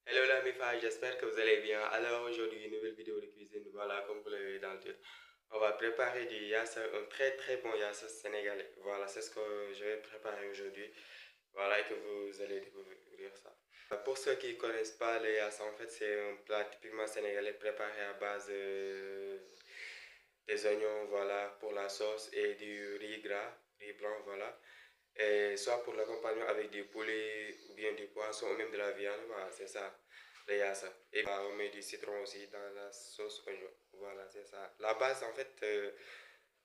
Hello la MIFA, j'espère que vous allez bien. Alors aujourd'hui, une nouvelle vidéo de cuisine. Voilà, comme vous l'avez dans le titre. On va préparer du yassa, un très très bon yassa sénégalais. Voilà, c'est ce que je vais préparer aujourd'hui. Voilà, et que vous allez découvrir ça. Pour ceux qui ne connaissent pas le yassa, en fait, c'est un plat typiquement sénégalais préparé à base des oignons, voilà, pour la sauce et du riz gras, riz blanc, voilà. Et soit pour l'accompagnement avec du poulet ou bien du poisson ou même de la viande, voilà, c'est ça, le yassa. Et bah, on met du citron aussi dans la sauce oignon. Voilà, c'est ça. La base, en fait,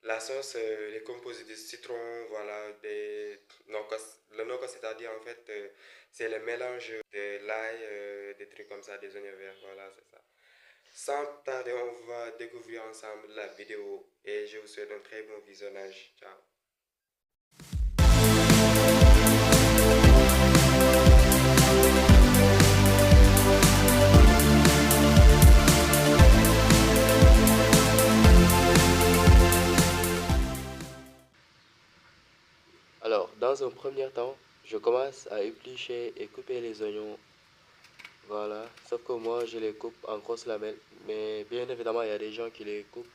la sauce est composée de citron, voilà, des nokos. Le nokos, c'est-à-dire, en fait, c'est le mélange de l'ail, des trucs comme ça, des oignons verts, voilà, c'est ça. Sans tarder, on va découvrir ensemble la vidéo et je vous souhaite un très bon visionnage. Ciao. Alors, dans un premier temps, je commence à éplucher et couper les oignons. Voilà, sauf que moi, je les coupe en grosses lamelles. Mais bien évidemment, il y a des gens qui les coupent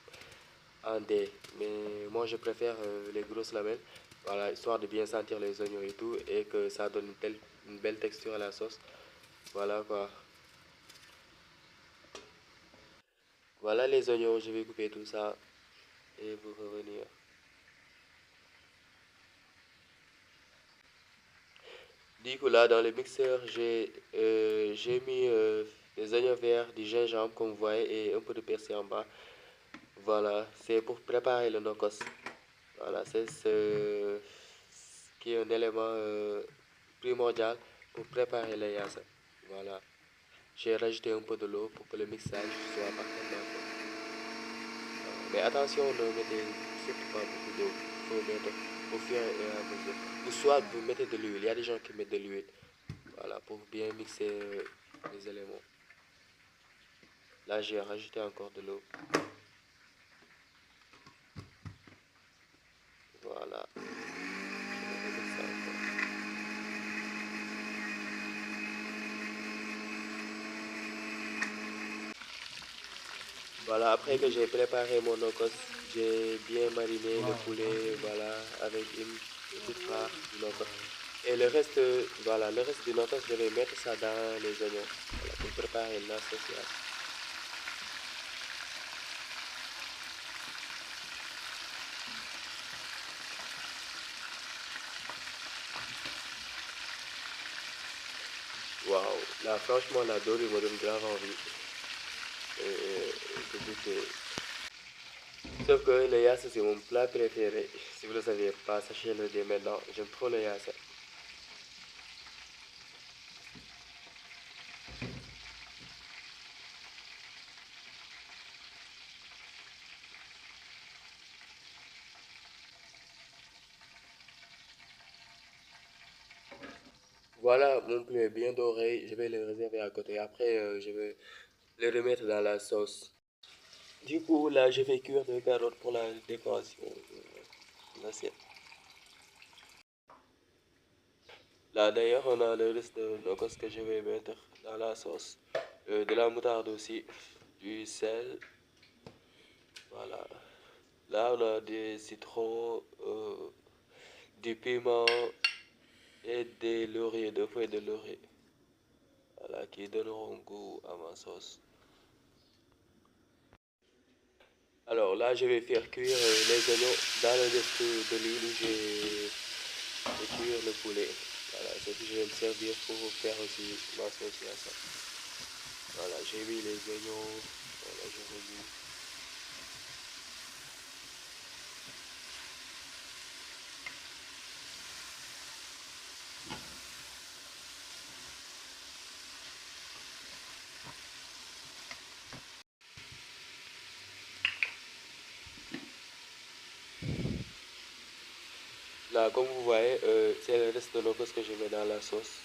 en dés. Mais moi, je préfère les grosses lamelles. Voilà, histoire de bien sentir les oignons et tout. Et que ça donne une belle texture à la sauce. Voilà quoi. Voilà les oignons, je vais couper tout ça. Et vous revenir. Du coup, là, dans le mixeur, j'ai mis des oignons verts, du gingembre, comme vous voyez, et un peu de persil en bas. Voilà, c'est pour préparer le nokos. Voilà, c'est ce qui est un élément primordial pour préparer le yassa. Voilà, j'ai rajouté un peu de l'eau pour que le mixage soit parfaitement fait. Mais attention, ne mettez surtout pas beaucoup d'eau. Il faut mettre au fur et à mesure. Ou soit vous mettez de l'huile. Il y a des gens qui mettent de l'huile. Voilà, pour bien mixer les éléments. Là, j'ai rajouté encore de l'eau. Voilà. Je vais remixer encore. Voilà, après que j'ai préparé mon okos, j'ai bien mariné le poulet, voilà, avec une petite part du nokos. Et le reste, voilà, le reste du nokos, je vais mettre ça dans les oignons, voilà, pour préparer l'association. Waouh, là, franchement, la dorure me donne grave envie de goûter. Sauf que le yassa, c'est mon plat préféré. Si vous ne le saviez pas, sachez-le dès maintenant. J'aime trop le yassa. Voilà, mon poulet est bien doré. Je vais le réserver à côté. Après, je vais le remettre dans la sauce. Du coup, là, je vais cuire des carottes pour la décoration de l'assiette. Là, d'ailleurs, on a le reste de ce que je vais mettre dans la sauce. De la moutarde aussi, du sel. Voilà. Là, on a des citrons, du piment et des lauriers, de feuilles de laurier. Voilà, qui donneront goût à ma sauce. Alors là, je vais faire cuire les oignons dans le reste de l'huile où j'ai fait cuire le poulet. Voilà, c'est que je vais me servir pour faire aussi ma sauce à ça. Voilà, j'ai mis les oignons. Voilà, je remets. Là, comme vous voyez, c'est le reste de l'eau que je mets dans la sauce.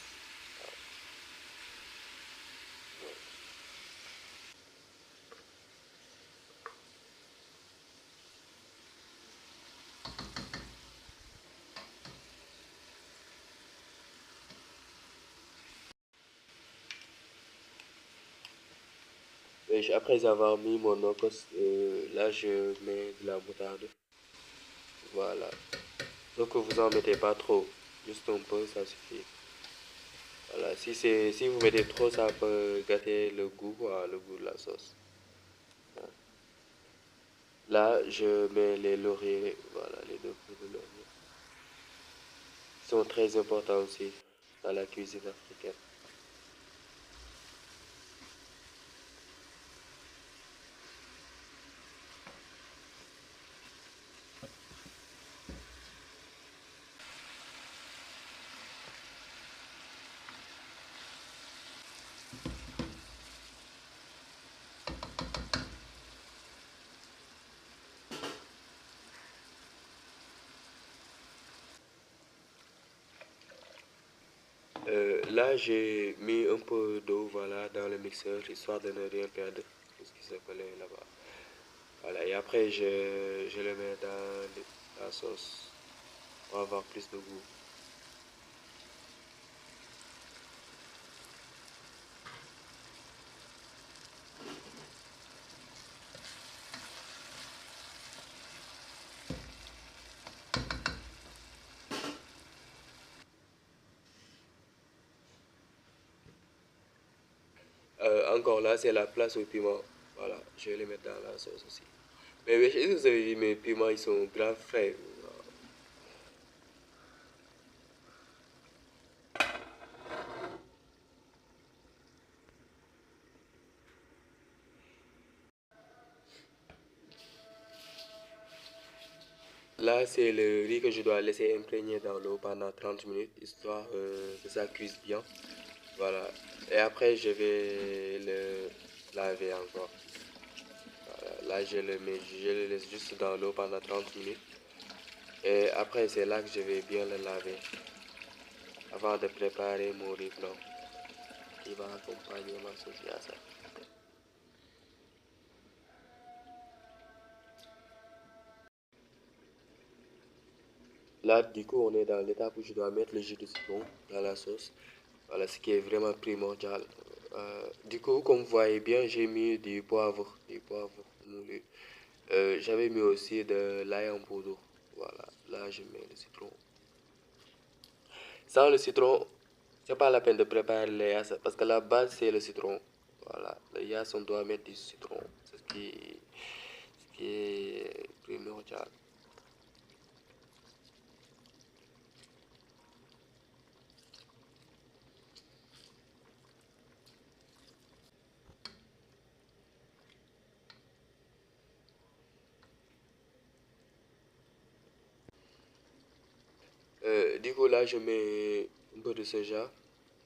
Après avoir mis mon nocos, là je mets de la moutarde. Voilà. Donc vous en mettez pas trop. Juste un peu, ça suffit. Voilà. Si vous mettez trop, ça peut gâter le goût, quoi, le goût de la sauce. Là, je mets les lauriers. Voilà, les deux coups de laurier. Ils sont très importants aussi dans la cuisine africaine. Là, j'ai mis un peu d'eau, voilà, dans le mixeur, histoire de ne rien perdre, tout ce qui se collait là-bas. Voilà, et après, je le mets dans la sauce pour avoir plus de goût. Encore là, c'est la place au piment. Voilà, je vais les mettre dans la sauce aussi. Mais wesh, est-ce que vous avez vu, mes piments, ils sont grave frais. Là, c'est le riz que je dois laisser imprégner dans l'eau pendant 30 minutes, histoire que ça cuise bien. Voilà. Et après, je vais le laver encore. Voilà. Là, je le laisse juste dans l'eau pendant 30 minutes. Et après, c'est là que je vais bien le laver avant de préparer mon riz blanc qui va accompagner ma sauce yassa. Là, du coup, on est dans l'étape où je dois mettre le jus de citron dans la sauce. Voilà, ce qui est vraiment primordial. Du coup, comme vous voyez bien, j'ai mis du poivre moulu. J'avais mis aussi de l'ail en poudre. Voilà, là, je mets le citron. Sans le citron, c'est pas la peine de préparer les yassa parce que la base, c'est le citron. Voilà, le yass, on doit mettre du citron. C'est ce qui est primordial. Du coup, là, je mets un peu de soja.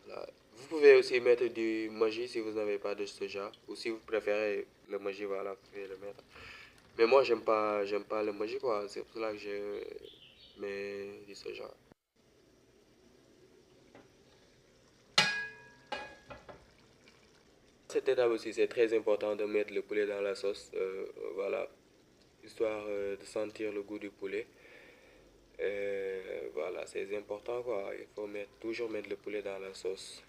Là. Vous pouvez aussi mettre du magie si vous n'avez pas de soja. Ou si vous préférez le magie, voilà, vous pouvez le mettre. Mais moi, j'aime pas le magie, quoi. C'est pour cela que je mets du soja. Cette étape aussi, c'est très important de mettre le poulet dans la sauce. Voilà, histoire de sentir le goût du poulet. Voilà, c'est important, quoi. Il faut toujours mettre le poulet dans la sauce.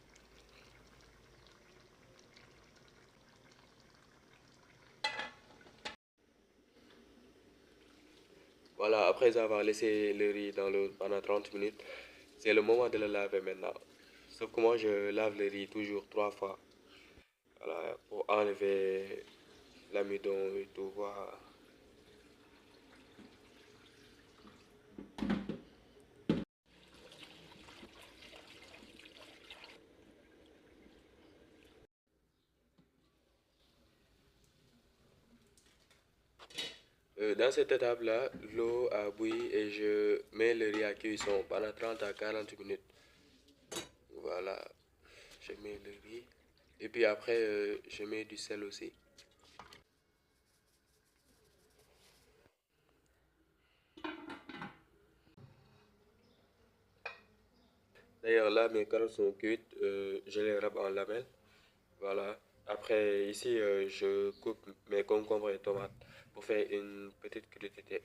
Voilà, après avoir laissé le riz dans l'eau pendant 30 minutes, c'est le moment de le laver maintenant. Sauf que moi, je lave le riz toujours 3 fois. Voilà, pour enlever l'amidon et tout. Voilà. Dans cette étape-là, l'eau a bouilli et je mets le riz à cuisson pendant 30 à 40 minutes. Voilà, je mets le riz. Et puis après, je mets du sel aussi. D'ailleurs, là, mes carottes sont cuites. Je les râpe en lamelles. Voilà. Après, ici, je coupe mes concombres et tomates pour faire une petite crudité.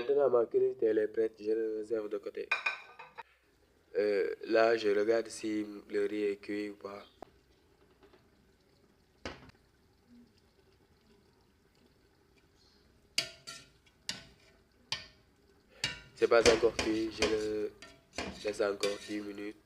Maintenant, ma curiosité elle est prête, je le réserve de côté. Là, je regarde si le riz est cuit ou pas. C'est pas encore cuit, je le laisse encore 10 minutes.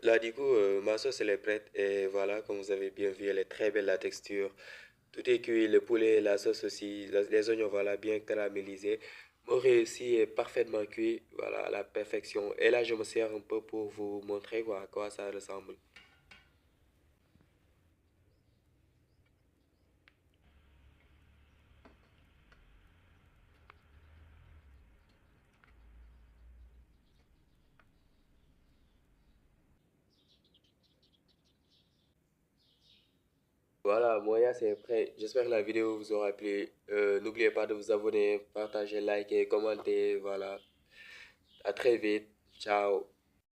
Là, du coup, ma sauce elle est prête et voilà, comme vous avez bien vu, elle est très belle la texture. Tout est cuit, le poulet, la sauce aussi, les oignons, voilà, bien caramélisés. Mon riz aussi est parfaitement cuit, voilà, à la perfection. Et là, je me sers un peu pour vous montrer quoi, à quoi ça ressemble. Voilà, Moya, c'est prêt. J'espère que la vidéo vous aura plu. N'oubliez pas de vous abonner, partager, liker, commenter. Voilà. À très vite. Ciao.